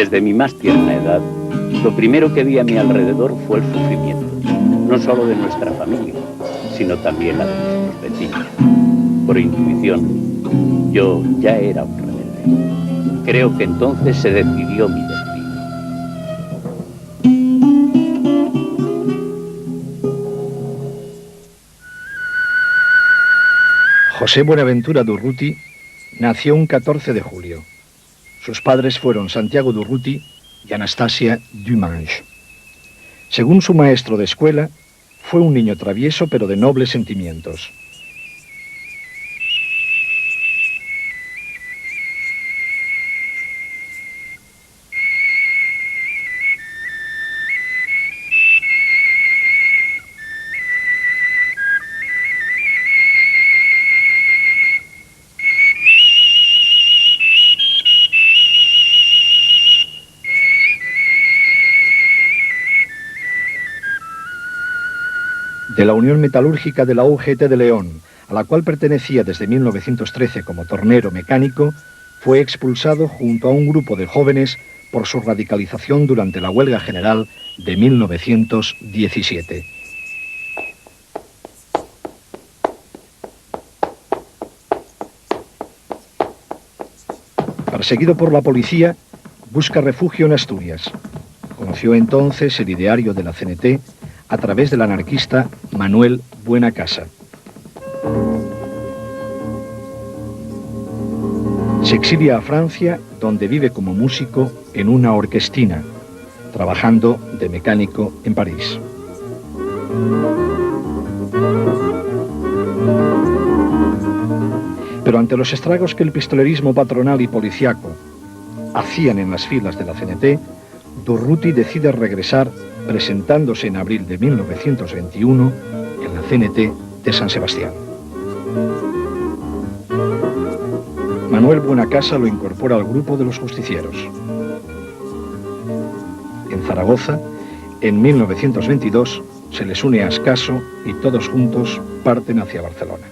Desde mi más tierna edad, lo primero que vi a mi alrededor fue el sufrimiento, no solo de nuestra familia, sino también la de nuestros vecinos. Por intuición, yo ya era un rebelde. Creo que entonces se decidió mi destino. José Buenaventura Durruti nació un 14 de julio. Sus padres fueron Santiago Durruti y Anastasia Dumange. Según su maestro de escuela, fue un niño travieso pero de nobles sentimientos. De la Unión Metalúrgica de la UGT de León, a la cual pertenecía desde 1913 como tornero mecánico, fue expulsado junto a un grupo de jóvenes por su radicalización durante la huelga general de 1917. Perseguido por la policía, busca refugio en Asturias. Conoció entonces el ideario de la CNT a través del anarquista Manuel Buenacasa. Se exilia a Francia, donde vive como músico en una orquestina, trabajando de mecánico en París. Pero ante los estragos que el pistolerismo patronal y policiaco hacían en las filas de la CNT, Durruti decide regresar, presentándose en abril de 1921 en la CNT de San Sebastián. Manuel Buenacasa lo incorpora al grupo de los justicieros. En Zaragoza, en 1922, se les une a Ascaso y todos juntos parten hacia Barcelona.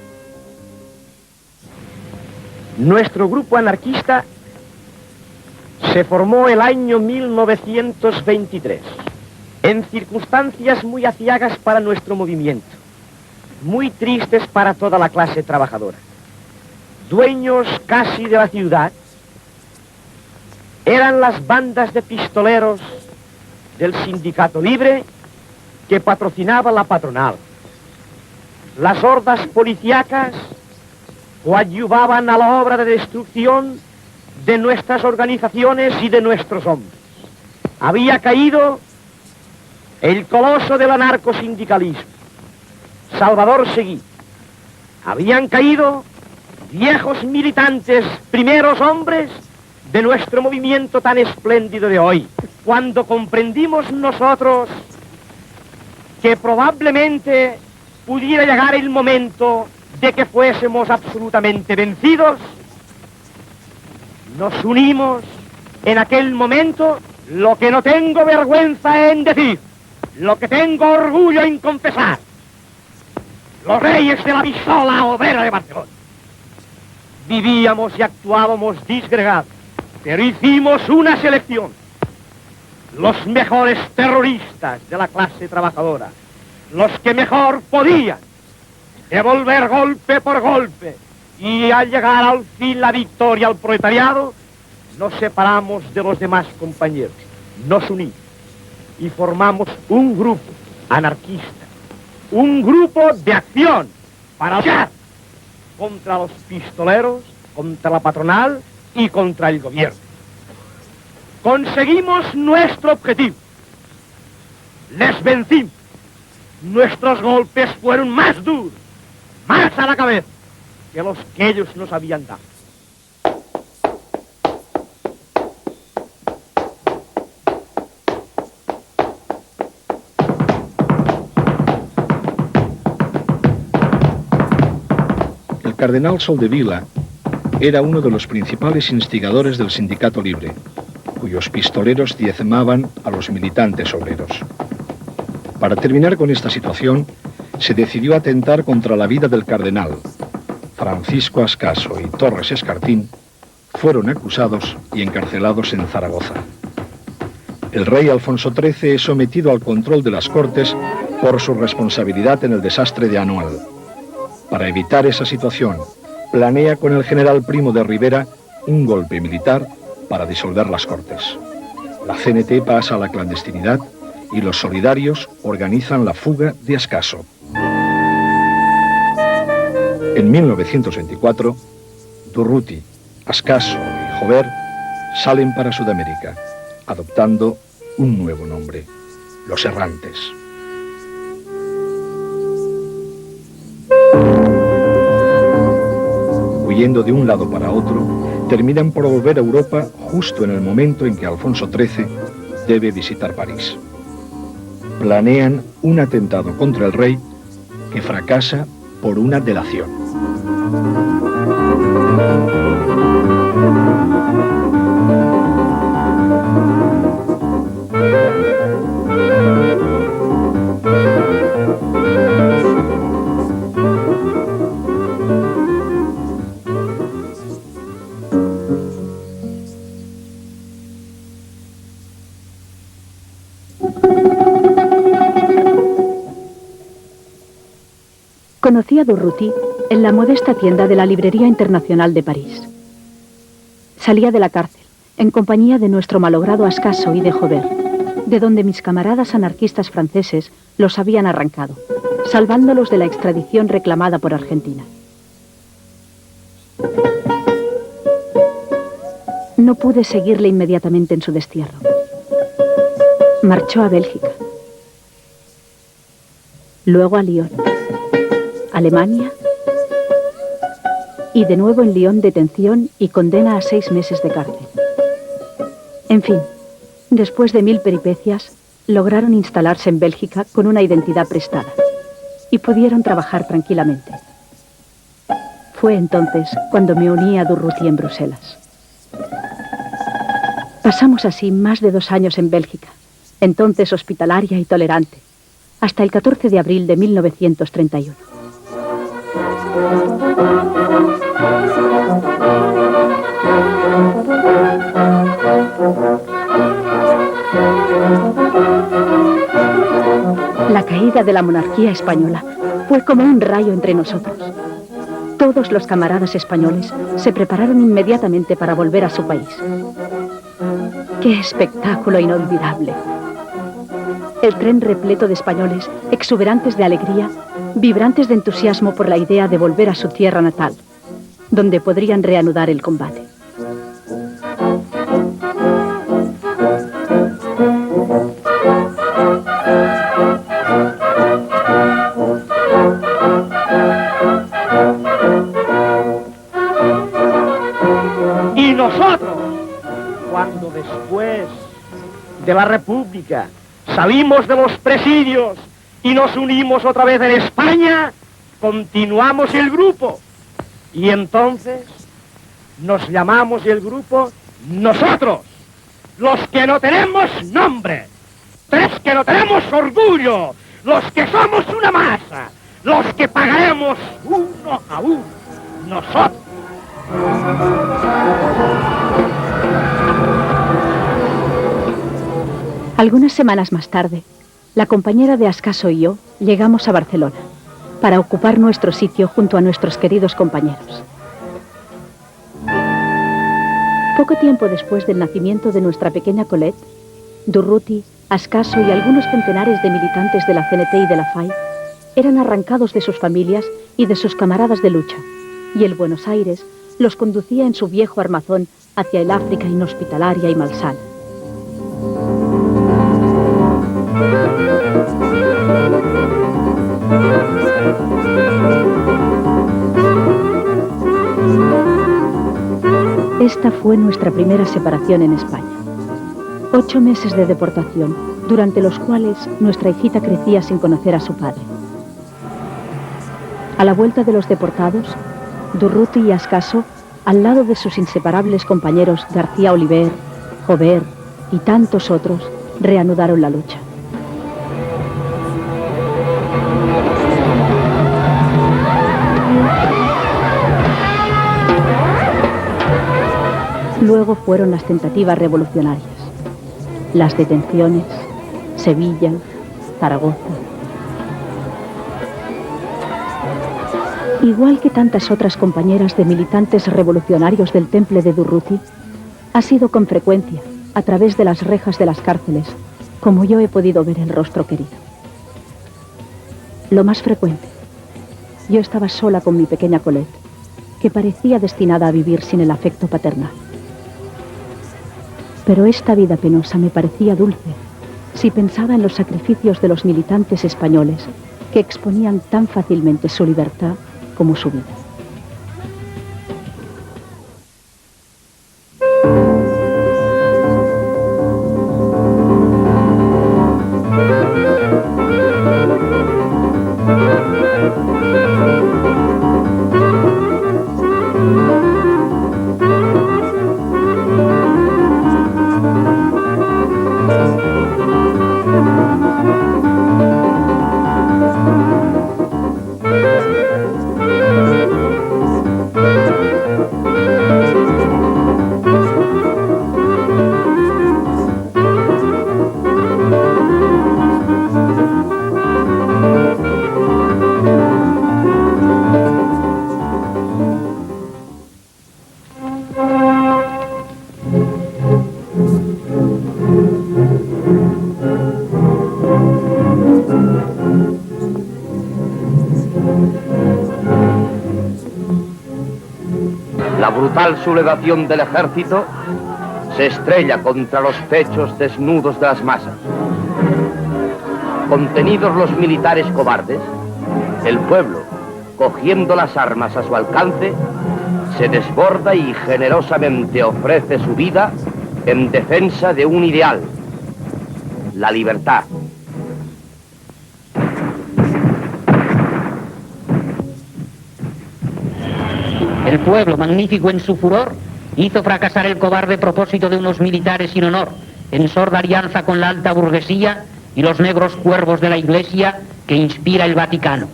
Nuestro grupo anarquista se formó el año 1923, en circunstancias muy aciagas para nuestro movimiento, muy tristes para toda la clase trabajadora. Dueños casi de la ciudad eran las bandas de pistoleros del Sindicato Libre que patrocinaba la patronal. Las hordas policíacas coadyuvaban a la obra de destrucción de nuestras organizaciones y de nuestros hombres. Había caído el coloso del anarcosindicalismo, Salvador Seguí. Habían caído viejos militantes, primeros hombres de nuestro movimiento tan espléndido de hoy. Cuando comprendimos nosotros que probablemente pudiera llegar el momento de que fuésemos absolutamente vencidos, nos unimos en aquel momento, lo que no tengo vergüenza en decir, lo que tengo orgullo en confesar, los reyes de la pistola obrera de Barcelona. Vivíamos y actuábamos disgregados, pero hicimos una selección. Los mejores terroristas de la clase trabajadora, los que mejor podían devolver golpe por golpe y al llegar al fin la victoria al proletariado, nos separamos de los demás compañeros, nos unimos y formamos un grupo anarquista, un grupo de acción para luchar contra los pistoleros, contra la patronal y contra el gobierno. Conseguimos nuestro objetivo. Les vencimos. Nuestros golpes fueron más duros, más a la cabeza, que los que ellos nos habían dado. El cardenal Soldevila era uno de los principales instigadores del Sindicato Libre, cuyos pistoleros diezmaban a los militantes obreros. Para terminar con esta situación, se decidió atentar contra la vida del cardenal. Francisco Ascaso y Torres Escartín fueron acusados y encarcelados en Zaragoza. El rey Alfonso XIII es sometido al control de las Cortes por su responsabilidad en el desastre de Anual. Para evitar esa situación, planea con el general Primo de Rivera un golpe militar para disolver las Cortes. La CNT pasa a la clandestinidad y los solidarios organizan la fuga de Ascaso. En 1924, Durruti, Ascaso y Jover salen para Sudamérica, adoptando un nuevo nombre, los Errantes. Huyendo de un lado para otro, terminan por volver a Europa justo en el momento en que Alfonso XIII debe visitar París. Planean un atentado contra el rey que fracasa por una delación. Conocí a Durruti en la modesta tienda de la Librería Internacional de París. Salía de la cárcel, en compañía de nuestro malogrado Ascaso y de Jover, de donde mis camaradas anarquistas franceses los habían arrancado, salvándolos de la extradición reclamada por Argentina. No pude seguirle inmediatamente en su destierro. Marchó a Bélgica, luego a Lyon, Alemania, y de nuevo en Lyon detención y condena a 6 meses de cárcel. En fin, después de 1000 peripecias, lograron instalarse en Bélgica con una identidad prestada y pudieron trabajar tranquilamente. Fue entonces cuando me uní a Durruti en Bruselas. Pasamos así más de 2 años en Bélgica, entonces hospitalaria y tolerante, hasta el 14 de abril de 1931. La caída de la monarquía española fue como un rayo entre nosotros. Todos los camaradas españoles se prepararon inmediatamente para volver a su país. ¡Qué espectáculo inolvidable! El tren repleto de españoles, exuberantes de alegría, vibrantes de entusiasmo por la idea de volver a su tierra natal, donde podrían reanudar el combate. Y nosotros, cuando después de la República salimos de los presidios y nos unimos otra vez en España, continuamos el grupo. Y entonces nos llamamos el grupo nosotros, los que no tenemos nombre, los que no tenemos orgullo, los que somos una masa, los que pagaremos uno a uno, nosotros. Algunas semanas más tarde, la compañera de Ascaso y yo llegamos a Barcelona para ocupar nuestro sitio junto a nuestros queridos compañeros. Poco tiempo después del nacimiento de nuestra pequeña Colette, Durruti, Ascaso y algunos centenares de militantes de la CNT y de la FAI eran arrancados de sus familias y de sus camaradas de lucha, y el Buenos Aires los conducía en su viejo armazón hacia el África inhospitalaria y malsana. Esta fue nuestra primera separación en España. 8 meses de deportación, durante los cuales nuestra hijita crecía sin conocer a su padre. A la vuelta de los deportados, Durruti y Ascaso, al lado de sus inseparables compañeros García Oliver, Jover y tantos otros, reanudaron la lucha. Luego fueron las tentativas revolucionarias. las detenciones, Sevilla, Zaragoza. Igual que tantas otras compañeras de militantes revolucionarios del Temple de Durruti, ha sido con frecuencia, a través de las rejas de las cárceles, como yo he podido ver el rostro querido. Lo más frecuente, yo estaba sola con mi pequeña Colette, que parecía destinada a vivir sin el afecto paternal. Pero esta vida penosa me parecía dulce si pensaba en los sacrificios de los militantes españoles que exponían tan fácilmente su libertad como su vida. La brutal sublevación del ejército se estrella contra los pechos desnudos de las masas. Contenidos los militares cobardes, el pueblo, cogiendo las armas a su alcance, se desborda y generosamente ofrece su vida en defensa de un ideal, la libertad. El pueblo, magnífico en su furor, hizo fracasar el cobarde propósito de unos militares sin honor, en sorda alianza con la alta burguesía y los negros cuervos de la Iglesia que inspira el Vaticano.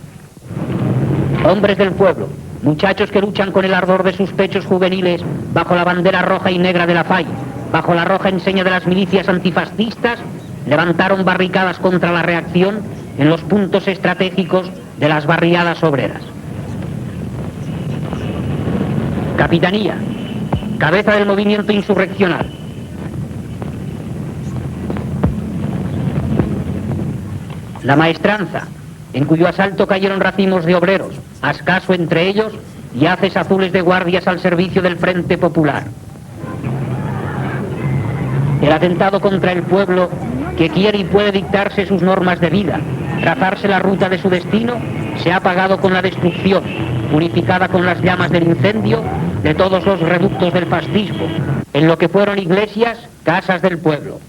Hombres del pueblo, muchachos que luchan con el ardor de sus pechos juveniles bajo la bandera roja y negra de la FAI, bajo la roja enseña de las milicias antifascistas, levantaron barricadas contra la reacción en los puntos estratégicos de las barriadas obreras. Capitanía, cabeza del movimiento insurreccional. La maestranza, en cuyo asalto cayeron racimos de obreros, escaso entre ellos, y haces azules de guardias al servicio del Frente Popular. El atentado contra el pueblo que quiere y puede dictarse sus normas de vida, trazarse la ruta de su destino, se ha pagado con la destrucción, purificada con las llamas del incendio, de todos los reductos del fascismo, en lo que fueron iglesias, casas del pueblo.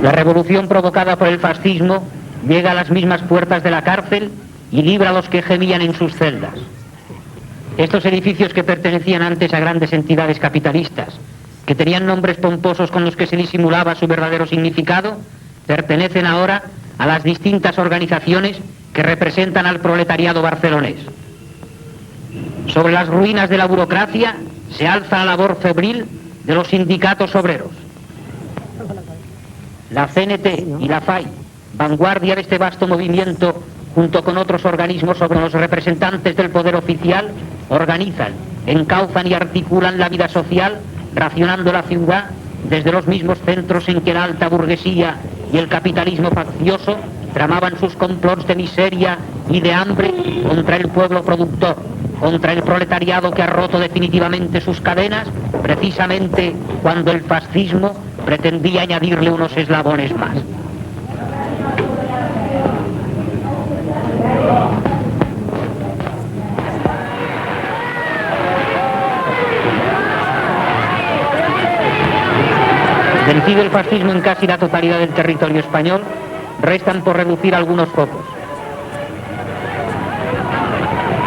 La revolución provocada por el fascismo llega a las mismas puertas de la cárcel y libra a los que gemían en sus celdas. Estos edificios que pertenecían antes a grandes entidades capitalistas, que tenían nombres pomposos con los que se disimulaba su verdadero significado, pertenecen ahora a las distintas organizaciones que representan al proletariado barcelonés. Sobre las ruinas de la burocracia se alza la labor febril de los sindicatos obreros. La CNT y la FAI, vanguardia de este vasto movimiento, junto con otros organismos sobre los representantes del poder oficial, organizan, encauzan y articulan la vida social, racionando la ciudad desde los mismos centros en que la alta burguesía y el capitalismo faccioso tramaban sus complots de miseria y de hambre contra el pueblo productor, contra el proletariado que ha roto definitivamente sus cadenas, precisamente cuando el fascismo pretendía añadirle unos eslabones más. Vencido el fascismo en casi la totalidad del territorio español, restan por reducir algunos focos.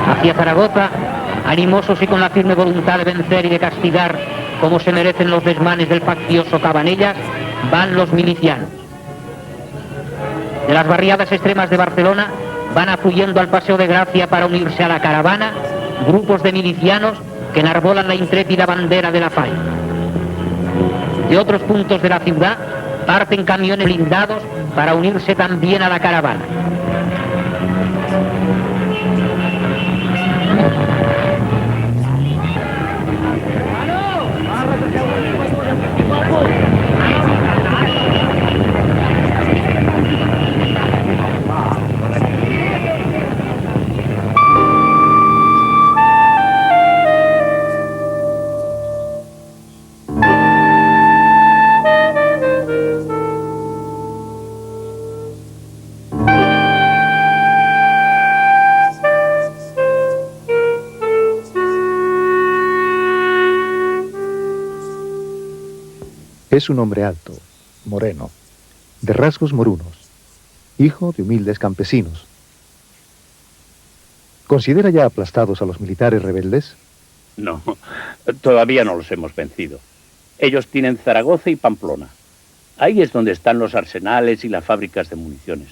Hacia Zaragoza, animosos y con la firme voluntad de vencer y de castigar como se merecen los desmanes del faccioso Cabanellas, van los milicianos. De las barriadas extremas de Barcelona van afluyendo al Paseo de Gracia para unirse a la caravana grupos de milicianos que enarbolan la intrépida bandera de la FAI. De otros puntos de la ciudad parten camiones blindados para unirse también a la caravana. Es un hombre alto, moreno, de rasgos morunos, hijo de humildes campesinos. ¿Considera ya aplastados a los militares rebeldes? No, todavía no los hemos vencido. Ellos tienen Zaragoza y Pamplona. Ahí es donde están los arsenales y las fábricas de municiones.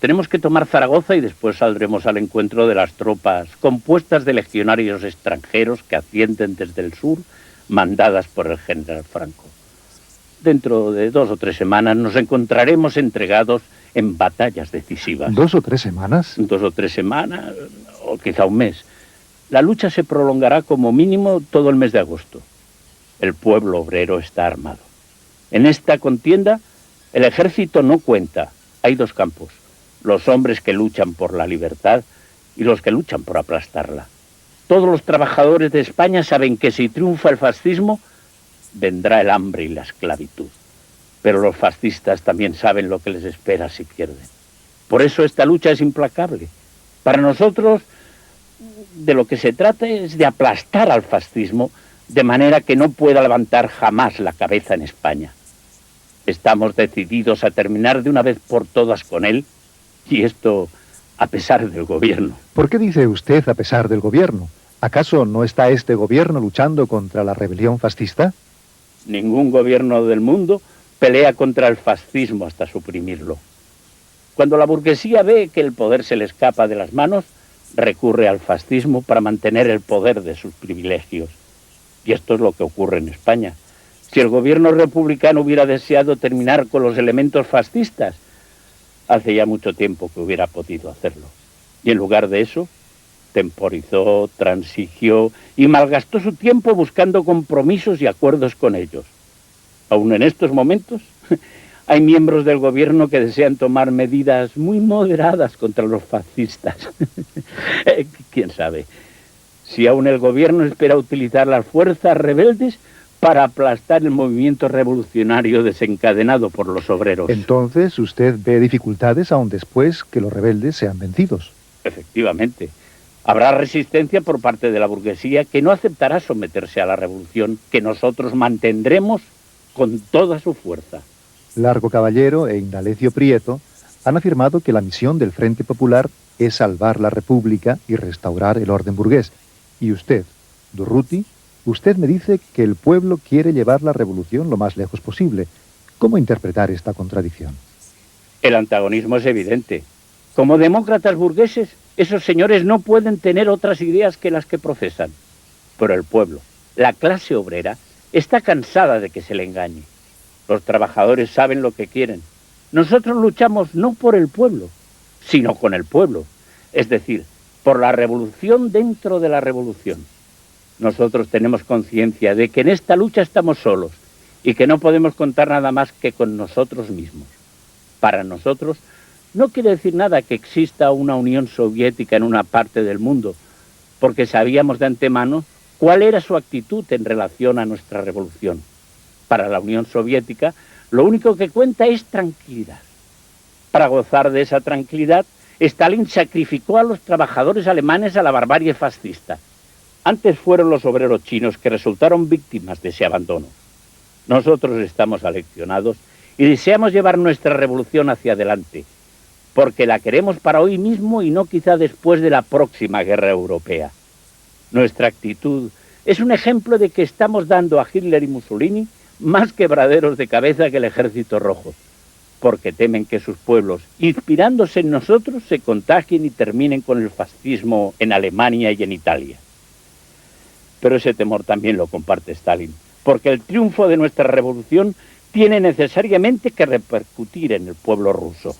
Tenemos que tomar Zaragoza y después saldremos al encuentro de las tropas compuestas de legionarios extranjeros que ascienden desde el sur, mandadas por el general Franco. Dentro de 2 o 3 semanas nos encontraremos entregados en batallas decisivas. ¿2 o 3 semanas? 2 o 3 semanas, o quizá un mes. La lucha se prolongará como mínimo todo el mes de agosto. El pueblo obrero está armado. En esta contienda, el ejército no cuenta. Hay 2 campos: los hombres que luchan por la libertad y los que luchan por aplastarla. Todos los trabajadores de España saben que si triunfa el fascismo, vendrá el hambre y la esclavitud. Pero los fascistas también saben lo que les espera si pierden. Por eso esta lucha es implacable. Para nosotros, de lo que se trata es de aplastar al fascismo de manera que no pueda levantar jamás la cabeza en España. Estamos decididos a terminar de una vez por todas con él, y esto a pesar del gobierno. ¿Por qué dice usted a pesar del gobierno? ¿Acaso no está este gobierno luchando contra la rebelión fascista? Ningún gobierno del mundo pelea contra el fascismo hasta suprimirlo. Cuando la burguesía ve que el poder se le escapa de las manos, recurre al fascismo para mantener el poder de sus privilegios. Y esto es lo que ocurre en España. Si el gobierno republicano hubiera deseado terminar con los elementos fascistas, hace ya mucho tiempo que hubiera podido hacerlo. Y en lugar de eso, temporizó, transigió y malgastó su tiempo buscando compromisos y acuerdos con ellos. Aún en estos momentos, hay miembros del gobierno que desean tomar medidas muy moderadas contra los fascistas. ¿Quién sabe? Si aún el gobierno espera utilizar las fuerzas rebeldes para aplastar el movimiento revolucionario desencadenado por los obreros. Entonces, usted ve dificultades aún después que los rebeldes sean vencidos. Efectivamente. Habrá resistencia por parte de la burguesía que no aceptará someterse a la revolución, que nosotros mantendremos con toda su fuerza. Largo Caballero e Indalecio Prieto han afirmado que la misión del Frente Popular es salvar la República y restaurar el orden burgués. Y usted, Durruti, usted me dice que el pueblo quiere llevar la revolución lo más lejos posible. ¿Cómo interpretar esta contradicción? El antagonismo es evidente. Como demócratas burgueses, esos señores no pueden tener otras ideas que las que profesan. Pero el pueblo, la clase obrera, está cansada de que se le engañe. Los trabajadores saben lo que quieren. Nosotros luchamos no por el pueblo, sino con el pueblo. Es decir, por la revolución dentro de la revolución. Nosotros tenemos conciencia de que en esta lucha estamos solos y que no podemos contar nada más que con nosotros mismos. Para nosotros, no quiere decir nada que exista una Unión Soviética en una parte del mundo, porque sabíamos de antemano cuál era su actitud en relación a nuestra revolución. Para la Unión Soviética, lo único que cuenta es tranquilidad. Para gozar de esa tranquilidad, Stalin sacrificó a los trabajadores alemanes a la barbarie fascista. Antes fueron los obreros chinos que resultaron víctimas de ese abandono. Nosotros estamos aleccionados y deseamos llevar nuestra revolución hacia adelante, porque la queremos para hoy mismo y no quizá después de la próxima guerra europea. Nuestra actitud es un ejemplo de que estamos dando a Hitler y Mussolini más quebraderos de cabeza que el Ejército Rojo, porque temen que sus pueblos, inspirándose en nosotros, se contagien y terminen con el fascismo en Alemania y en Italia. Pero ese temor también lo comparte Stalin, porque el triunfo de nuestra revolución tiene necesariamente que repercutir en el pueblo ruso.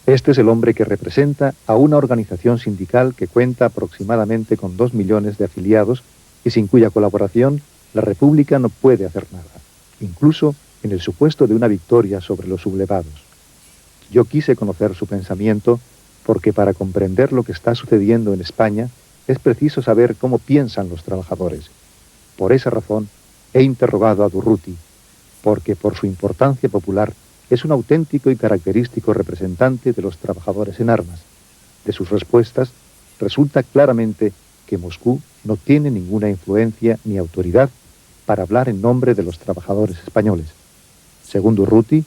Este es el hombre que representa a una organización sindical que cuenta aproximadamente con 2 millones de afiliados y sin cuya colaboración la República no puede hacer nada, incluso en el supuesto de una victoria sobre los sublevados. Yo quise conocer su pensamiento porque para comprender lo que está sucediendo en España es preciso saber cómo piensan los trabajadores. Por esa razón he interrogado a Durruti, porque por su importancia popular es un auténtico y característico representante de los trabajadores en armas. De sus respuestas resulta claramente que Moscú no tiene ninguna influencia ni autoridad para hablar en nombre de los trabajadores españoles. Según Durruti,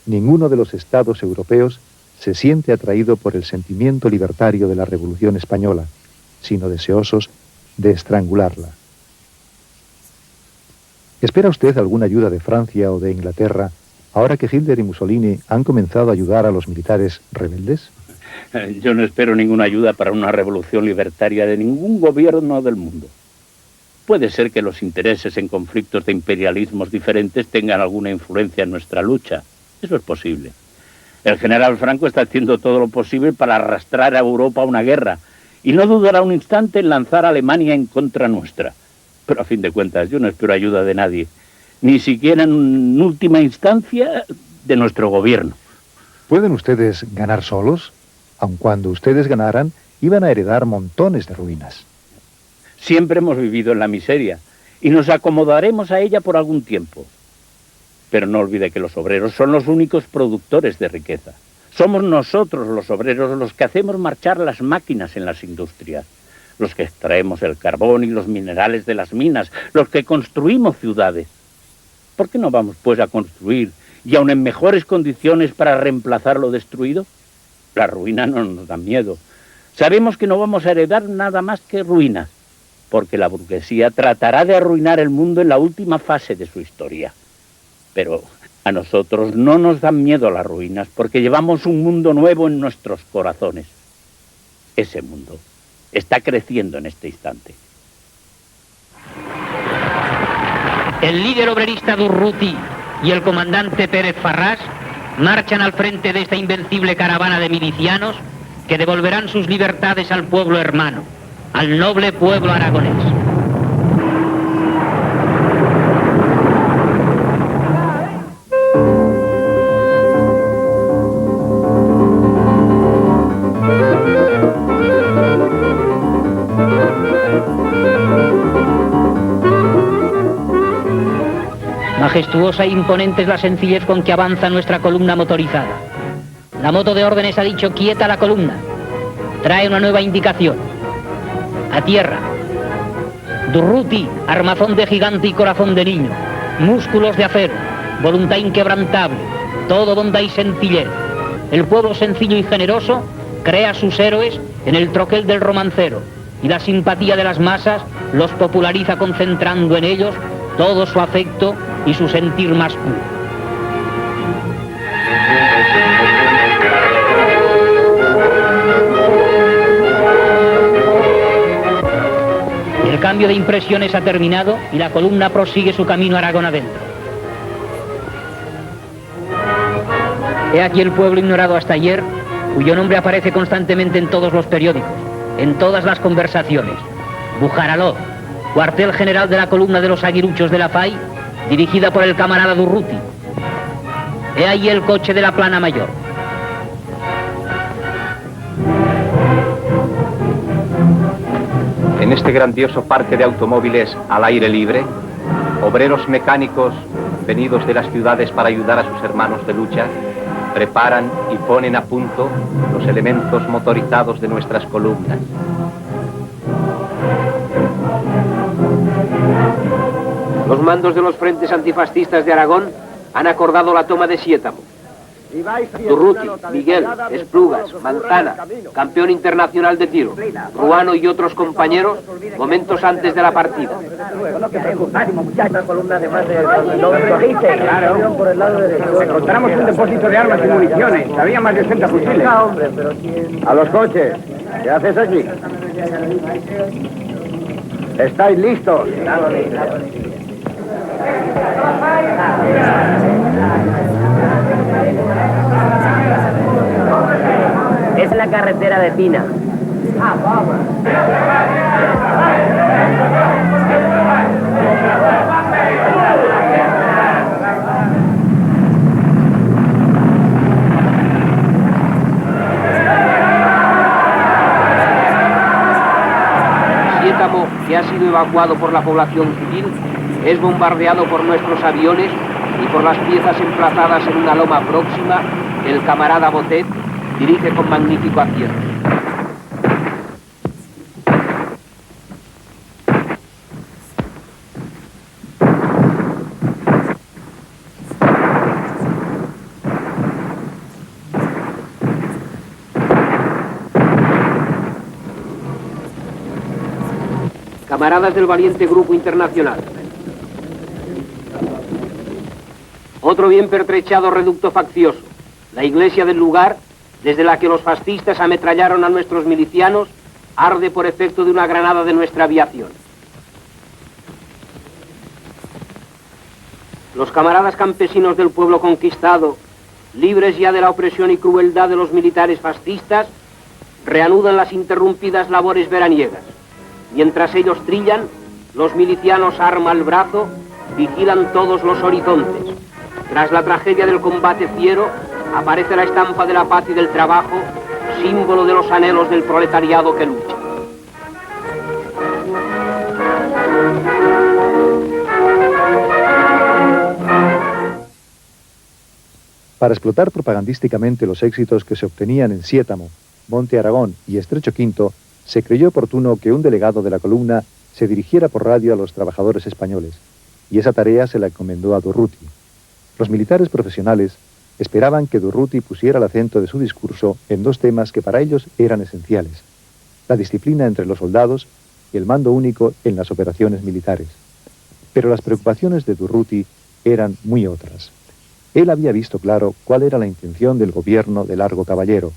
ninguno de los estados europeos se siente atraído por el sentimiento libertario de la Revolución Española, sino deseosos de estrangularla. ¿Espera usted alguna ayuda de Francia o de Inglaterra ahora que Hitler y Mussolini han comenzado a ayudar a los militares rebeldes? Yo no espero ninguna ayuda para una revolución libertaria de ningún gobierno del mundo. Puede ser que los intereses en conflictos de imperialismos diferentes tengan alguna influencia en nuestra lucha. Eso es posible. El general Franco está haciendo todo lo posible para arrastrar a Europa a una guerra y no dudará un instante en lanzar a Alemania en contra nuestra. Pero a fin de cuentas yo no espero ayuda de nadie, ni siquiera en última instancia de nuestro gobierno. ¿Pueden ustedes ganar solos? Aun cuando ustedes ganaran, iban a heredar montones de ruinas. Siempre hemos vivido en la miseria y nos acomodaremos a ella por algún tiempo. Pero no olvide que los obreros son los únicos productores de riqueza. Somos nosotros los obreros los que hacemos marchar las máquinas en las industrias, los que extraemos el carbón y los minerales de las minas, los que construimos ciudades. ¿Por qué no vamos, pues, a construir, y aun en mejores condiciones, para reemplazar lo destruido? La ruina no nos da miedo. Sabemos que no vamos a heredar nada más que ruinas, porque la burguesía tratará de arruinar el mundo en la última fase de su historia. Pero a nosotros no nos dan miedo las ruinas, porque llevamos un mundo nuevo en nuestros corazones. Ese mundo está creciendo en este instante. El líder obrerista Durruti y el comandante Pérez Farrás marchan al frente de esta invencible caravana de milicianos que devolverán sus libertades al pueblo hermano, al noble pueblo aragonés. Majestuosa e imponente es la sencillez con que avanza nuestra columna motorizada. La moto de órdenes ha dicho quieta la columna. Trae una nueva indicación. A tierra. Durruti, armazón de gigante y corazón de niño. Músculos de acero. Voluntad inquebrantable. Todo bondad y sencillez. El pueblo sencillo y generoso crea sus héroes en el troquel del romancero. Y la simpatía de las masas los populariza concentrando en ellos todo su afecto y su sentir más puro. El cambio de impresiones ha terminado y la columna prosigue su camino a Aragón adentro. He aquí el pueblo ignorado hasta ayer, cuyo nombre aparece constantemente en todos los periódicos, en todas las conversaciones. Bujaraló, cuartel general de la columna de los aguiruchos de la FAI, dirigida por el camarada Durruti. He ahí el coche de la plana mayor. En este grandioso parque de automóviles al aire libre, obreros mecánicos venidos de las ciudades para ayudar a sus hermanos de lucha, preparan y ponen a punto los elementos motorizados de nuestras columnas. Los mandos de los frentes antifascistas de Aragón han acordado la toma de Siétamo. Durruti, Miguel, Esplugas, Mantana, campeón internacional de tiro, Ruano y otros compañeros, momentos antes de la partida. Encontramos un depósito de armas y municiones. Había más de 80 fusiles. A los coches. ¿Qué haces aquí? ¿Estáis listos? Es la carretera de Pina. Siétamo, que ha sido evacuado por la población civil, es bombardeado por nuestros aviones y por las piezas emplazadas en una loma próxima, el camarada Botet dirige con magnífico acierto. Camaradas del valiente Grupo Internacional. Otro bien pertrechado reducto faccioso, la iglesia del lugar, desde la que los fascistas ametrallaron a nuestros milicianos, arde por efecto de una granada de nuestra aviación. Los camaradas campesinos del pueblo conquistado, libres ya de la opresión y crueldad de los militares fascistas, reanudan las interrumpidas labores veraniegas. Mientras ellos trillan, los milicianos arma el brazo, vigilan todos los horizontes. Tras la tragedia del combate fiero, aparece la estampa de la paz y del trabajo, símbolo de los anhelos del proletariado que lucha. Para explotar propagandísticamente los éxitos que se obtenían en Siétamo, Monte Aragón y Estrecho Quinto, se creyó oportuno que un delegado de la columna se dirigiera por radio a los trabajadores españoles, y esa tarea se la encomendó a Durruti. Los militares profesionales esperaban que Durruti pusiera el acento de su discurso en dos temas que para ellos eran esenciales: la disciplina entre los soldados y el mando único en las operaciones militares. Pero las preocupaciones de Durruti eran muy otras. Él había visto claro cuál era la intención del gobierno de Largo Caballero.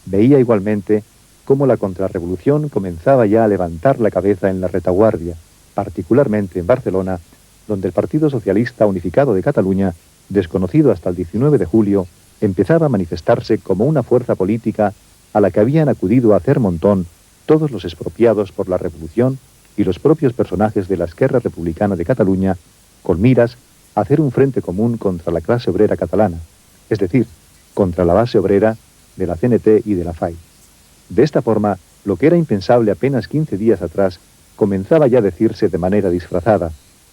Veía igualmente cómo la contrarrevolución comenzaba ya a levantar la cabeza en la retaguardia, particularmente en Barcelona, donde el Partido Socialista Unificado de Cataluña, desconocido hasta el 19 de julio, empezaba a manifestarse como una fuerza política a la que habían acudido a hacer montón todos los expropiados por la revolución y los propios personajes de la Esquerra Republicana de Cataluña, con miras a hacer un frente común contra la clase obrera catalana, es decir, contra la base obrera de la CNT y de la FAI. De esta forma, lo que era impensable apenas 15 días atrás, comenzaba ya a decirse de manera disfrazada.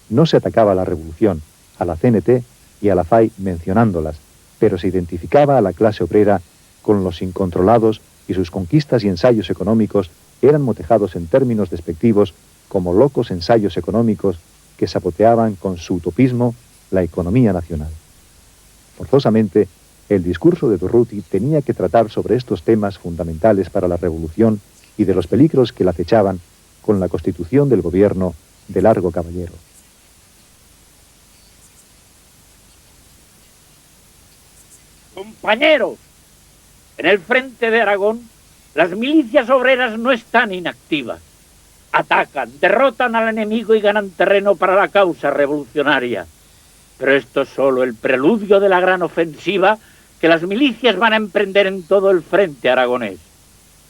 No se atacaba a la revolución, a la CNT y a la FAI mencionándolas, pero se identificaba a la clase obrera con los incontrolados y sus conquistas y ensayos económicos eran motejados en términos despectivos como locos ensayos económicos que saboteaban con su utopismo la economía nacional. Forzosamente, el discurso de Durruti tenía que tratar sobre estos temas fundamentales para la revolución y de los peligros que la acechaban con la constitución del gobierno de Largo Caballero. Compañeros, en el frente de Aragón, las milicias obreras no están inactivas. Atacan, derrotan al enemigo y ganan terreno para la causa revolucionaria. Pero esto es solo el preludio de la gran ofensiva que las milicias van a emprender en todo el frente aragonés.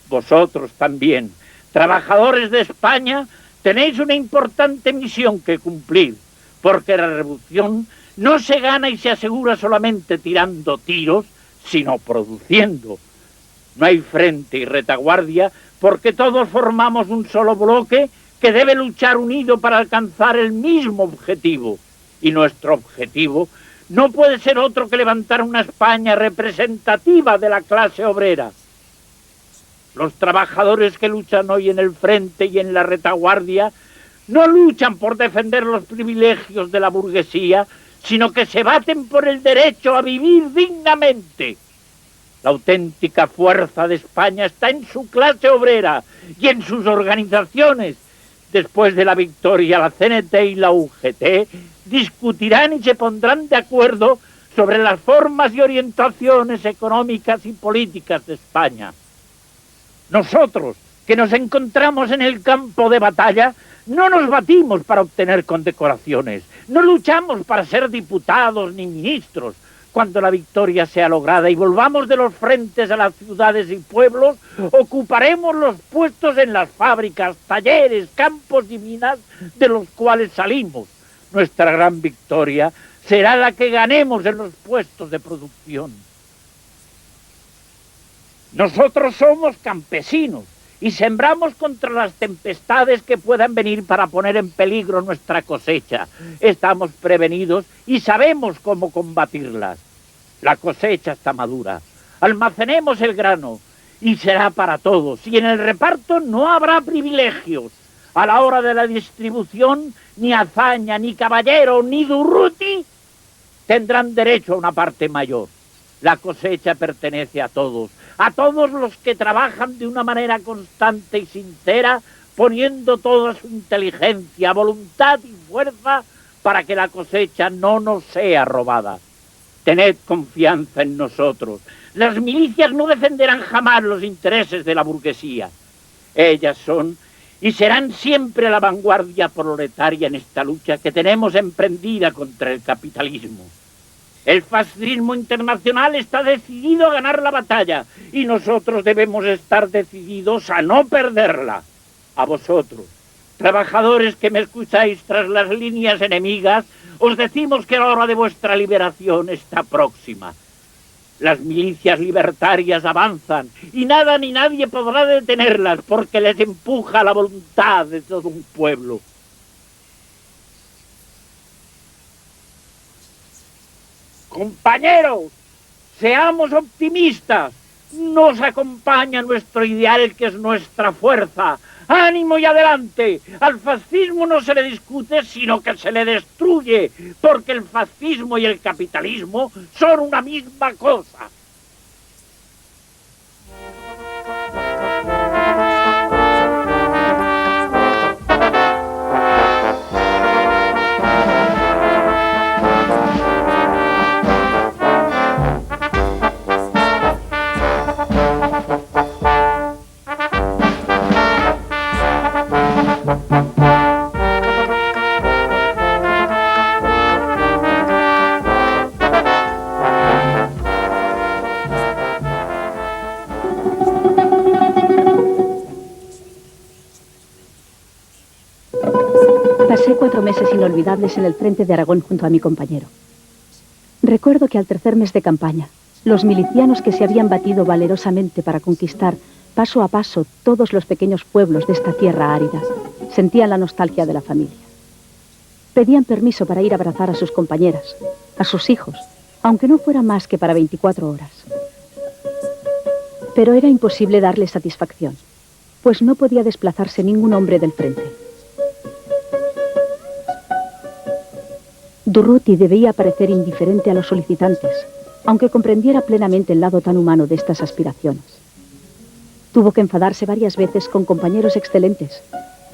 Vosotros también, trabajadores de España, tenéis una importante misión que cumplir, porque la revolución no se gana y se asegura solamente tirando tiros, sino produciendo. No hay frente y retaguardia porque todos formamos un solo bloque que debe luchar unido para alcanzar el mismo objetivo. Y nuestro objetivo no puede ser otro que levantar una España representativa de la clase obrera. Los trabajadores que luchan hoy en el frente y en la retaguardia no luchan por defender los privilegios de la burguesía, sino que se baten por el derecho a vivir dignamente. La auténtica fuerza de España está en su clase obrera y en sus organizaciones. Después de la victoria, la CNT y la UGT discutirán y se pondrán de acuerdo sobre las formas y orientaciones económicas y políticas de España. Nosotros, que nos encontramos en el campo de batalla, No nos batimos para obtener condecoraciones, no luchamos para ser diputados ni ministros. Cuando la victoria sea lograda y volvamos de los frentes a las ciudades y pueblos, ocuparemos los puestos en las fábricas, talleres, campos y minas de los cuales salimos. Nuestra gran victoria será la que ganemos en los puestos de producción. Nosotros somos campesinos y sembramos contra las tempestades que puedan venir para poner en peligro nuestra cosecha. Estamos prevenidos y sabemos cómo combatirlas. La cosecha está madura. Almacenemos el grano y será para todos. Y en el reparto no habrá privilegios. A la hora de la distribución, ni Azaña, ni Caballero, ni Durruti tendrán derecho a una parte mayor. La cosecha pertenece a todos los que trabajan de una manera constante y sincera, poniendo toda su inteligencia, voluntad y fuerza para que la cosecha no nos sea robada. Tened confianza en nosotros. Las milicias no defenderán jamás los intereses de la burguesía. Ellas son y serán siempre la vanguardia proletaria en esta lucha que tenemos emprendida contra el capitalismo. El fascismo internacional está decidido a ganar la batalla y nosotros debemos estar decididos a no perderla. A vosotros, trabajadores que me escucháis tras las líneas enemigas, os decimos que la hora de vuestra liberación está próxima. Las milicias libertarias avanzan y nada ni nadie podrá detenerlas porque les empuja la voluntad de todo un pueblo. Compañeros, seamos optimistas. Nos acompaña nuestro ideal, que es nuestra fuerza. ¡Ánimo y adelante! Al fascismo no se le discute, sino que se le destruye, porque el fascismo y el capitalismo son una misma cosa. Pasé 4 meses inolvidables en el frente de Aragón junto a mi compañero. Recuerdo que al tercer mes de campaña, los milicianos que se habían batido valerosamente para conquistar paso a paso todos los pequeños pueblos de esta tierra árida, sentían la nostalgia de la familia. Pedían permiso para ir a abrazar a sus compañeras, a sus hijos, aunque no fuera más que para 24 horas. Pero era imposible darles satisfacción, pues no podía desplazarse ningún hombre del frente. Durruti debía parecer indiferente a los solicitantes, aunque comprendiera plenamente el lado tan humano de estas aspiraciones. Tuvo que enfadarse varias veces con compañeros excelentes,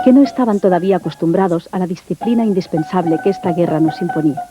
que no estaban todavía acostumbrados a la disciplina indispensable que esta guerra nos imponía.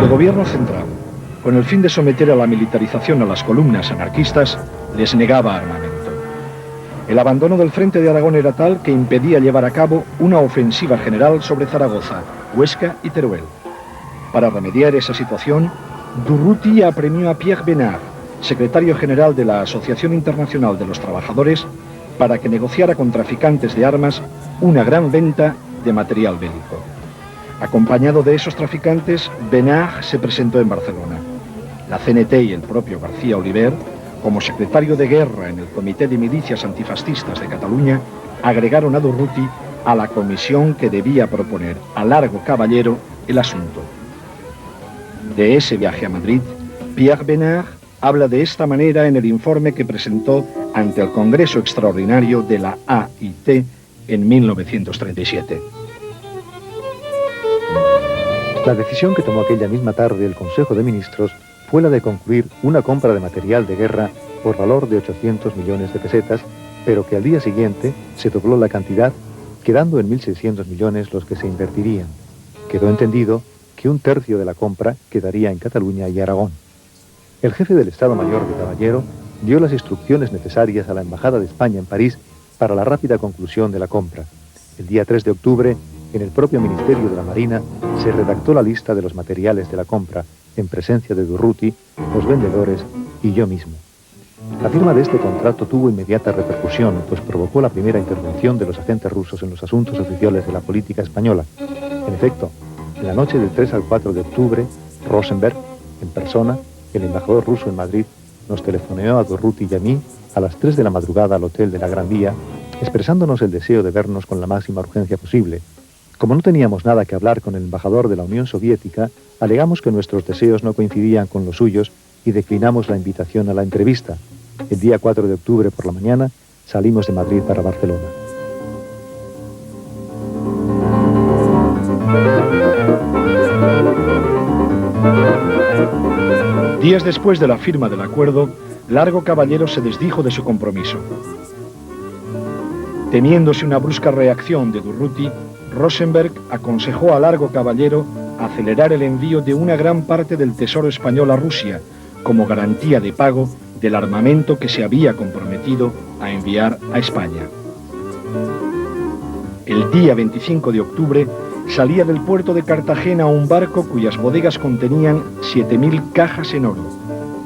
El gobierno central, con el fin de someter a la militarización a las columnas anarquistas, les negaba armamento. El abandono del frente de Aragón era tal que impedía llevar a cabo una ofensiva general sobre Zaragoza, Huesca y Teruel. Para remediar esa situación, Durruti apremió a Pierre Benard, secretario general de la Asociación Internacional de los Trabajadores, para que negociara con traficantes de armas una gran venta de material bélico. Acompañado de esos traficantes, Benard se presentó en Barcelona. La CNT y el propio García Oliver, como secretario de guerra en el Comité de Milicias Antifascistas de Cataluña, agregaron a Durruti a la comisión que debía proponer a Largo Caballero el asunto. De ese viaje a Madrid, Pierre Bénard habla de esta manera en el informe que presentó ante el Congreso Extraordinario de la AIT en 1937. La decisión que tomó aquella misma tarde el Consejo de Ministros fue la de concluir una compra de material de guerra por valor de 800 millones de pesetas, pero que al día siguiente se dobló la cantidad, quedando en 1.600 millones los que se invertirían. Quedó entendido que un tercio de la compra quedaría en Cataluña y Aragón. El jefe del Estado Mayor de Caballero dio las instrucciones necesarias a la Embajada de España en París para la rápida conclusión de la compra. El día 3 de octubre, en el propio Ministerio de la Marina, se redactó la lista de los materiales de la compra, en presencia de Durruti, los vendedores y yo mismo. La firma de este contrato tuvo inmediata repercusión, pues provocó la primera intervención de los agentes rusos en los asuntos oficiales de la política española. En efecto, en la noche del 3 al 4 de octubre, Rosenberg, en persona, el embajador ruso en Madrid, nos telefoneó a Durruti y a mí a las 3 de la madrugada al Hotel de la Gran Vía, expresándonos el deseo de vernos con la máxima urgencia posible. Como no teníamos nada que hablar con el embajador de la Unión Soviética, alegamos que nuestros deseos no coincidían con los suyos y declinamos la invitación a la entrevista. El día 4 de octubre por la mañana salimos de Madrid para Barcelona. Días después de la firma del acuerdo, Largo Caballero se desdijo de su compromiso. Temiéndose una brusca reacción de Durruti, Rosenberg aconsejó a Largo Caballero acelerar el envío de una gran parte del tesoro español a Rusia, como garantía de pago del armamento que se había comprometido a enviar a España. El día 25 de octubre salía del puerto de Cartagena un barco cuyas bodegas contenían 7.000 cajas en oro,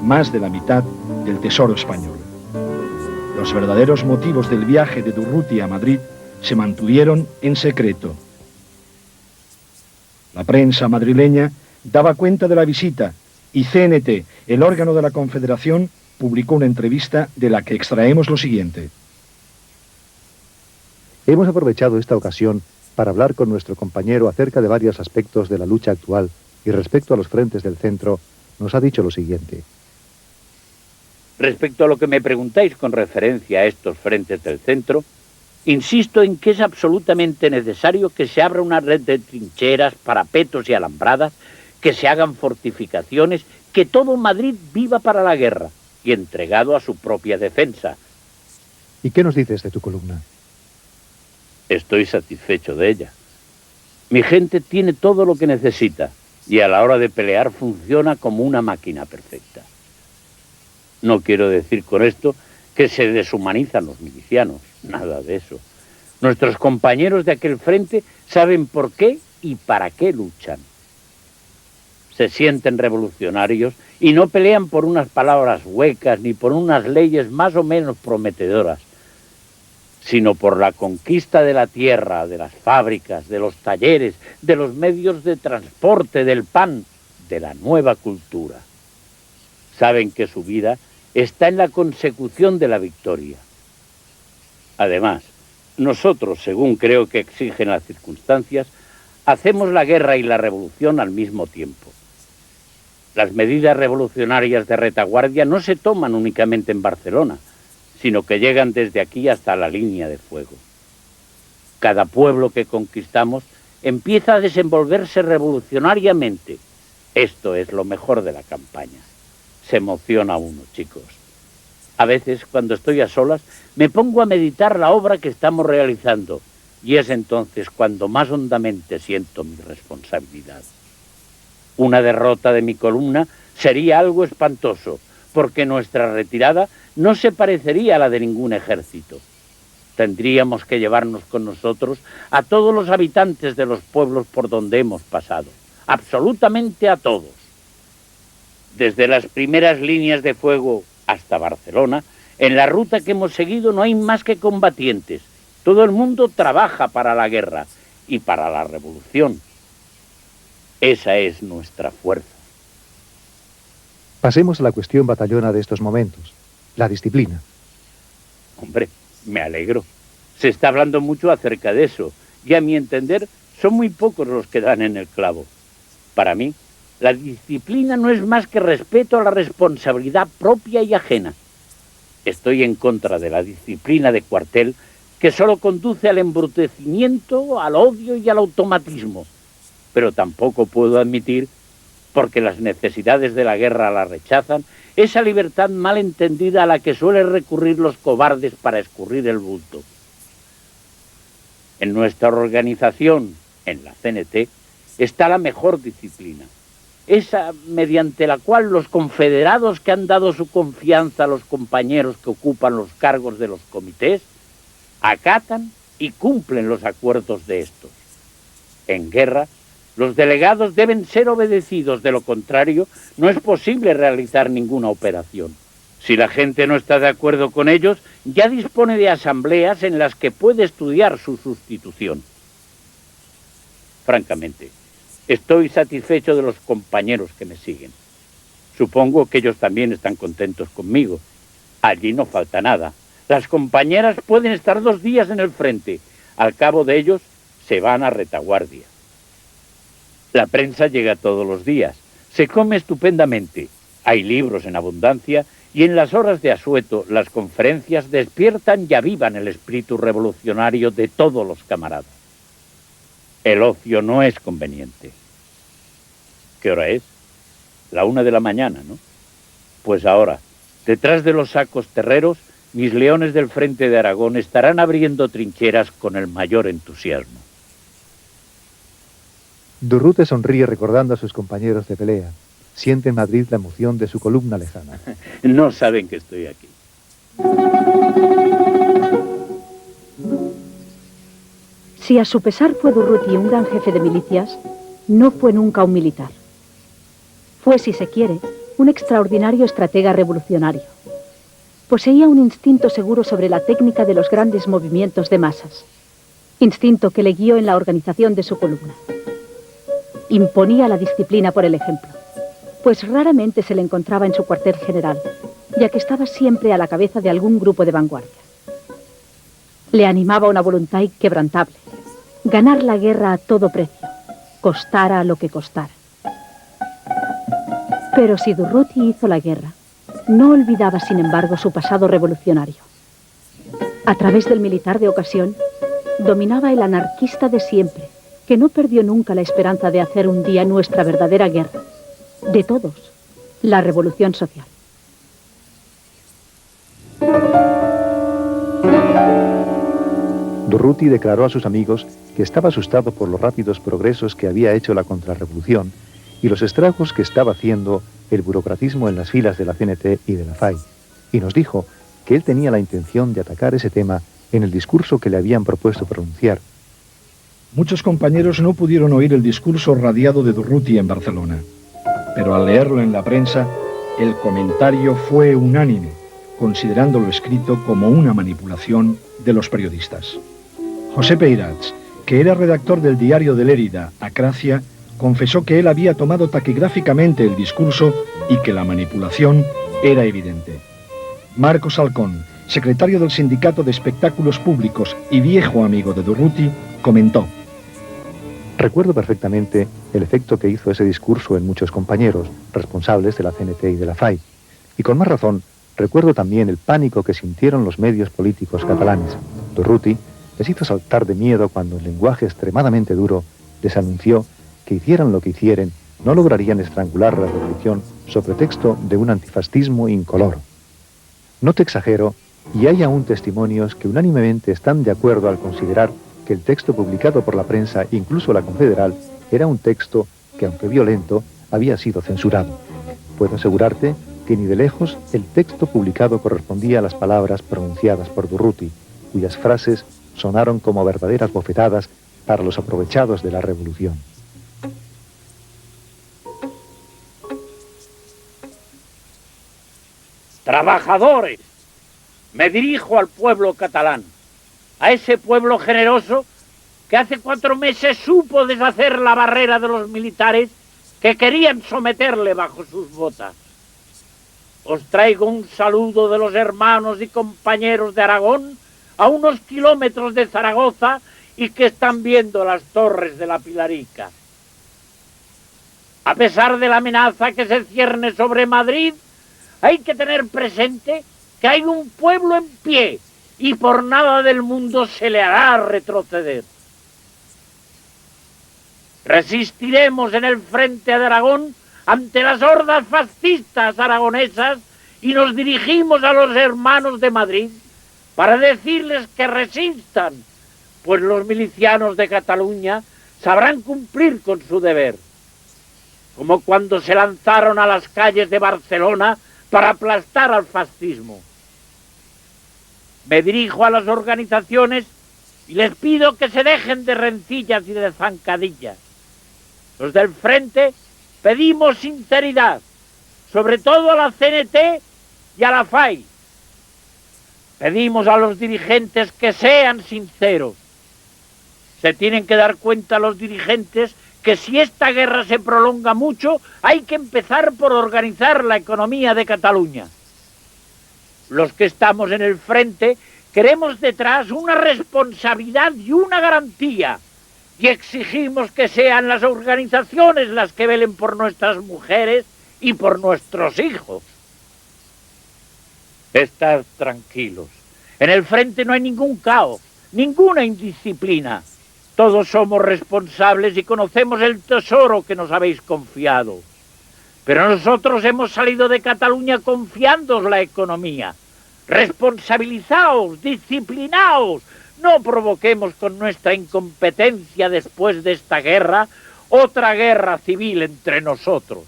más de la mitad del tesoro español. Los verdaderos motivos del viaje de Durruti a Madrid se mantuvieron en secreto. La prensa madrileña daba cuenta de la visita y CNT, el órgano de la Confederación, publicó una entrevista de la que extraemos lo siguiente. Hemos aprovechado esta ocasión para hablar con nuestro compañero acerca de varios aspectos de la lucha actual y respecto a los frentes del centro, nos ha dicho lo siguiente. Respecto a lo que me preguntáis con referencia a estos frentes del centro, insisto en que es absolutamente necesario que se abra una red de trincheras, parapetos y alambradas, que se hagan fortificaciones, que todo Madrid viva para la guerra y entregado a su propia defensa. ¿Y qué nos dices de tu columna? Estoy satisfecho de ella. Mi gente tiene todo lo que necesita y a la hora de pelear funciona como una máquina perfecta. No quiero decir con esto que se deshumanizan los milicianos, nada de eso. Nuestros compañeros de aquel frente saben por qué y para qué luchan. Se sienten revolucionarios y no pelean por unas palabras huecas ni por unas leyes más o menos prometedoras, sino por la conquista de la tierra, de las fábricas, de los talleres, de los medios de transporte, del pan, de la nueva cultura. Saben que su vida está en la consecución de la victoria. Además, nosotros, según creo que exigen las circunstancias, hacemos la guerra y la revolución al mismo tiempo. Las medidas revolucionarias de retaguardia no se toman únicamente en Barcelona, sino que llegan desde aquí hasta la línea de fuego. Cada pueblo que conquistamos empieza a desenvolverse revolucionariamente. Esto es lo mejor de la campaña. Se emociona uno, chicos. A veces, cuando estoy a solas, me pongo a meditar la obra que estamos realizando, y es entonces cuando más hondamente siento mi responsabilidad. Una derrota de mi columna sería algo espantoso, porque nuestra retirada no se parecería a la de ningún ejército. Tendríamos que llevarnos con nosotros a todos los habitantes de los pueblos por donde hemos pasado, absolutamente a todos. Desde las primeras líneas de fuego hasta Barcelona, en la ruta que hemos seguido no hay más que combatientes. Todo el mundo trabaja para la guerra y para la revolución. Esa es nuestra fuerza. Pasemos a la cuestión batallona de estos momentos, la disciplina. Hombre, me alegro. Se está hablando mucho acerca de eso, y a mi entender son muy pocos los que dan en el clavo. Para mí, La disciplina no es más que respeto a la responsabilidad propia y ajena. Estoy en contra de la disciplina de cuartel, que solo conduce al embrutecimiento, al odio y al automatismo. Pero tampoco puedo admitir, porque las necesidades de la guerra la rechazan, esa libertad mal entendida a la que suelen recurrir los cobardes para escurrir el bulto. En nuestra organización, en la CNT, está la mejor disciplina, esa mediante la cual los confederados que han dado su confianza a los compañeros que ocupan los cargos de los comités, acatan y cumplen los acuerdos de estos. En guerra, los delegados deben ser obedecidos, de lo contrario, no es posible realizar ninguna operación. Si la gente no está de acuerdo con ellos, ya dispone de asambleas en las que puede estudiar su sustitución. Francamente, estoy satisfecho de los compañeros que me siguen. Supongo que ellos también están contentos conmigo. Allí no falta nada. Las compañeras pueden estar 2 días en el frente. Al cabo de ellos, se van a retaguardia. La prensa llega todos los días. Se come estupendamente. Hay libros en abundancia y en las horas de asueto las conferencias despiertan y avivan el espíritu revolucionario de todos los camaradas. El ocio no es conveniente. ¿Qué hora es? La 1 de la mañana, ¿no? Pues ahora, detrás de los sacos terreros, mis leones del frente de Aragón estarán abriendo trincheras con el mayor entusiasmo. Durruti sonríe recordando a sus compañeros de pelea. Siente en Madrid la emoción de su columna lejana. No saben que estoy aquí. Si a su pesar fue Durruti un gran jefe de milicias, no fue nunca un militar. Fue, si se quiere, un extraordinario estratega revolucionario. Poseía un instinto seguro sobre la técnica de los grandes movimientos de masas, instinto que le guió en la organización de su columna. Imponía la disciplina por el ejemplo, pues raramente se le encontraba en su cuartel general, ya que estaba siempre a la cabeza de algún grupo de vanguardia. Le animaba una voluntad inquebrantable, ganar la guerra a todo precio, costara lo que costara. Pero si Durruti hizo la guerra, no olvidaba, sin embargo, su pasado revolucionario. A través del militar de ocasión, dominaba el anarquista de siempre, que no perdió nunca la esperanza de hacer un día nuestra verdadera guerra, de todos, la revolución social. Durruti declaró a sus amigos que estaba asustado por los rápidos progresos que había hecho la contrarrevolución y los estragos que estaba haciendo el burocratismo en las filas de la CNT y de la FAI, y nos dijo que él tenía la intención de atacar ese tema en el discurso que le habían propuesto pronunciar. Muchos compañeros no pudieron oír el discurso radiado de Durruti en Barcelona, pero al leerlo en la prensa, el comentario fue unánime, considerando lo escrito como una manipulación de los periodistas. José Peirats, que era redactor del diario de Lérida, Acracia, confesó que él había tomado taquigráficamente el discurso y que la manipulación era evidente. Marcos Halcón, secretario del Sindicato de Espectáculos Públicos y viejo amigo de Durruti, comentó: recuerdo perfectamente el efecto que hizo ese discurso en muchos compañeros, responsables de la CNT y de la FAI. Y con más razón, recuerdo también el pánico que sintieron los medios políticos catalanes. Durruti les hizo saltar de miedo cuando en lenguaje extremadamente duro les anunció que hicieran lo que hicieren, no lograrían estrangular la revolución sobre pretexto de un antifascismo incoloro. No te exagero, y hay aún testimonios que unánimemente están de acuerdo al considerar que el texto publicado por la prensa, incluso la confederal, era un texto que, aunque violento, había sido censurado. Puedo asegurarte que ni de lejos el texto publicado correspondía a las palabras pronunciadas por Durruti, cuyas frases sonaron como verdaderas bofetadas para los aprovechados de la revolución. Trabajadores, me dirijo al pueblo catalán, a ese pueblo generoso que hace 4 meses supo deshacer la barrera de los militares que querían someterle bajo sus botas. Os traigo un saludo de los hermanos y compañeros de Aragón a unos kilómetros de Zaragoza y que están viendo las torres de la Pilarica. A pesar de la amenaza que se cierne sobre Madrid, hay que tener presente que hay un pueblo en pie y por nada del mundo se le hará retroceder. Resistiremos en el frente de Aragón ante las hordas fascistas aragonesas y nos dirigimos a los hermanos de Madrid para decirles que resistan, pues los milicianos de Cataluña sabrán cumplir con su deber. Como cuando se lanzaron a las calles de Barcelona para aplastar al fascismo. Me dirijo a las organizaciones y les pido que se dejen de rencillas y de zancadillas. Los del frente pedimos sinceridad, sobre todo a la CNT y a la FAI. Pedimos a los dirigentes que sean sinceros. Se tienen que dar cuenta los dirigentes que si esta guerra se prolonga mucho, hay que empezar por organizar la economía de Cataluña. Los que estamos en el frente queremos detrás una responsabilidad y una garantía, y exigimos que sean las organizaciones las que velen por nuestras mujeres y por nuestros hijos. Estad tranquilos. En el frente no hay ningún caos, ninguna indisciplina. Todos somos responsables y conocemos el tesoro que nos habéis confiado. Pero nosotros hemos salido de Cataluña confiándoos la economía. Responsabilizaos, disciplinaos. No provoquemos con nuestra incompetencia después de esta guerra otra guerra civil entre nosotros.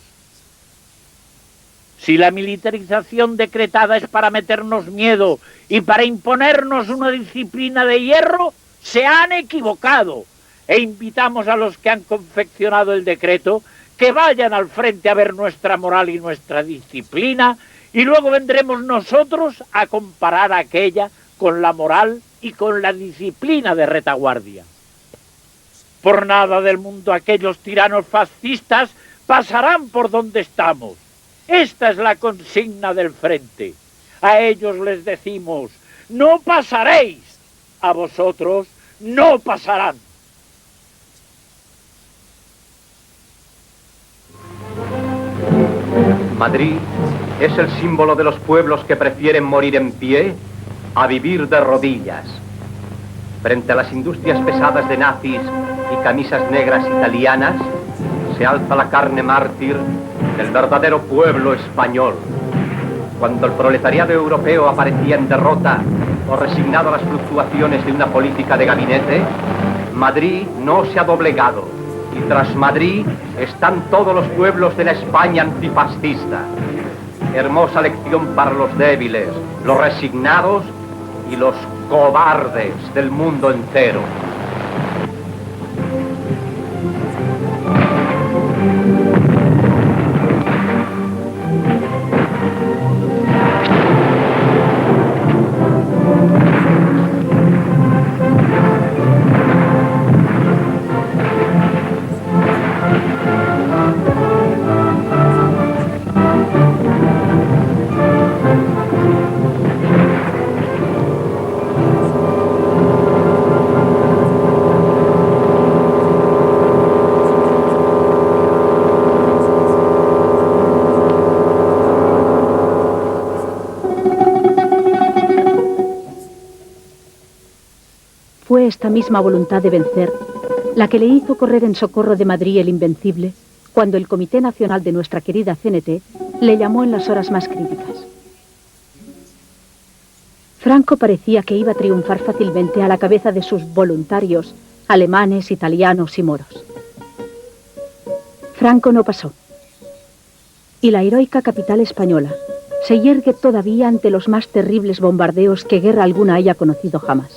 Si la militarización decretada es para meternos miedo y para imponernos una disciplina de hierro, se han equivocado, e invitamos a los que han confeccionado el decreto que vayan al frente a ver nuestra moral y nuestra disciplina, y luego vendremos nosotros a comparar aquella con la moral y con la disciplina de retaguardia. Por nada del mundo aquellos tiranos fascistas pasarán por donde estamos. Esta es la consigna del frente. A ellos les decimos, no pasaréis, a vosotros no pasarán. Madrid es el símbolo de los pueblos que prefieren morir en pie a vivir de rodillas. Frente a las industrias pesadas de nazis y camisas negras italianas, se alza la carne mártir del verdadero pueblo español. Cuando el proletariado europeo aparecía en derrota o resignado a las fluctuaciones de una política de gabinete, Madrid no se ha doblegado, y tras Madrid están todos los pueblos de la España antifascista. Hermosa lección para los débiles, los resignados y los cobardes del mundo entero. Fue esta misma voluntad de vencer la que le hizo correr en socorro de Madrid el Invencible cuando el Comité Nacional de nuestra querida CNT le llamó en las horas más críticas. Franco parecía que iba a triunfar fácilmente a la cabeza de sus voluntarios alemanes, italianos y moros. Franco no pasó. Y la heroica capital española se yergue todavía ante los más terribles bombardeos que guerra alguna haya conocido jamás.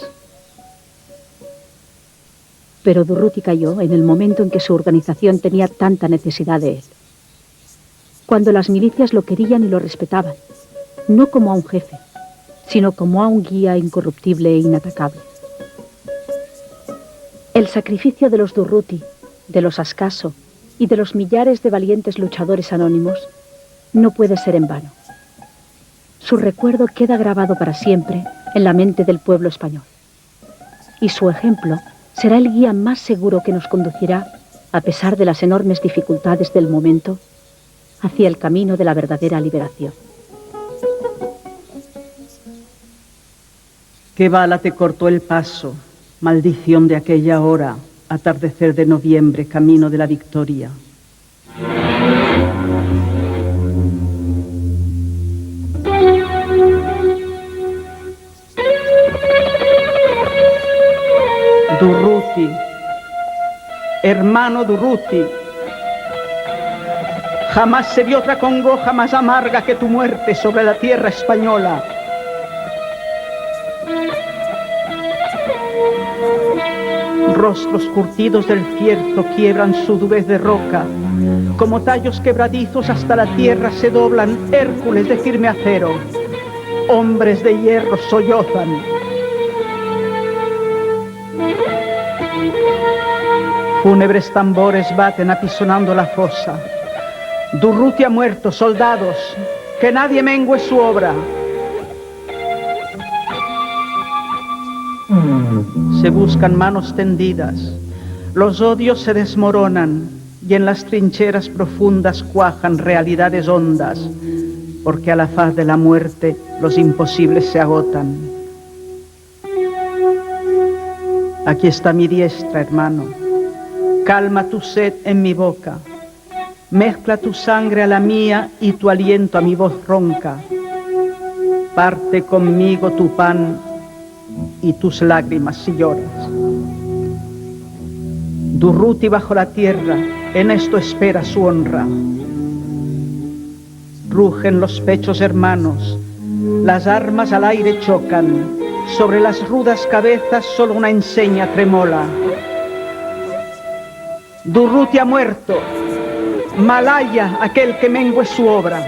Pero Durruti cayó en el momento en que su organización tenía tanta necesidad de él. Cuando las milicias lo querían y lo respetaban, no como a un jefe, sino como a un guía incorruptible e inatacable. El sacrificio de los Durruti, de los Ascaso y de los millares de valientes luchadores anónimos no puede ser en vano. Su recuerdo queda grabado para siempre en la mente del pueblo español. Y su ejemplo será el guía más seguro que nos conducirá a pesar de las enormes dificultades del momento, hacia el camino de la verdadera liberación. Qué bala te cortó el paso, maldición de aquella hora, atardecer de noviembre, camino de la victoria. Durruti, hermano Durruti, jamás se vio otra congoja más amarga que tu muerte sobre la tierra española. Rostros curtidos del cierzo quiebran su durez de roca, como tallos quebradizos hasta la tierra se doblan Hércules de firme acero, hombres de hierro sollozan. Fúnebres tambores baten apisonando la fosa. Durruti ha muerto, soldados, que nadie mengue su obra. Se buscan manos tendidas, los odios se desmoronan y en las trincheras profundas cuajan realidades hondas, porque a la faz de la muerte los imposibles se agotan. Aquí está mi diestra, hermano. Calma tu sed en mi boca, mezcla tu sangre a la mía y tu aliento a mi voz ronca. Parte conmigo tu pan y tus lágrimas si lloras. Durruti bajo la tierra, en esto espera su honra. Rugen los pechos hermanos, las armas al aire chocan, sobre las rudas cabezas solo una enseña tremola. Durruti ha muerto, malhaya aquel que mengue su obra.